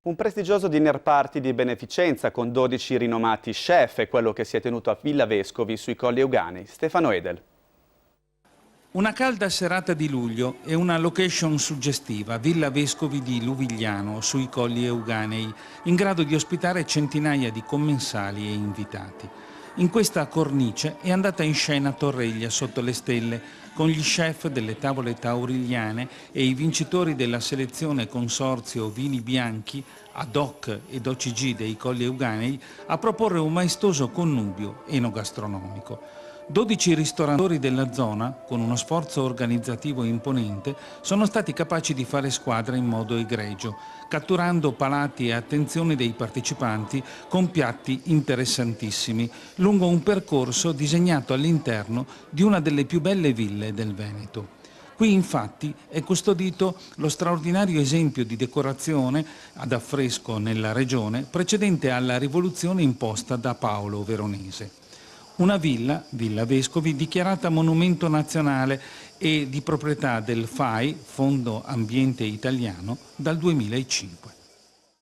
Un prestigioso dinner party di beneficenza con 12 rinomati chef è quello che si è tenuto a Villa Vescovi sui Colli Euganei. Stefano Edel. Una calda serata di luglio e una location suggestiva, Villa Vescovi di Luvigliano, sui Colli Euganei, in grado di ospitare centinaia di commensali e invitati. In questa cornice è andata in scena Torreglia sotto le stelle, con gli chef delle tavole taurigliane e i vincitori della selezione consorzio Vini Bianchi, ad hoc ed OCG dei Colli Euganei, a proporre un maestoso connubio enogastronomico. 12 ristoratori della zona, con uno sforzo organizzativo imponente, sono stati capaci di fare squadra in modo egregio, catturando palati e attenzione dei partecipanti con piatti interessantissimi, lungo un percorso disegnato all'interno di una delle più belle ville del Veneto. Qui infatti è custodito lo straordinario esempio di decorazione ad affresco nella regione precedente alla rivoluzione imposta da Paolo Veronese. Una villa, Villa Vescovi, dichiarata monumento nazionale e di proprietà del FAI, Fondo Ambiente Italiano, dal 2005.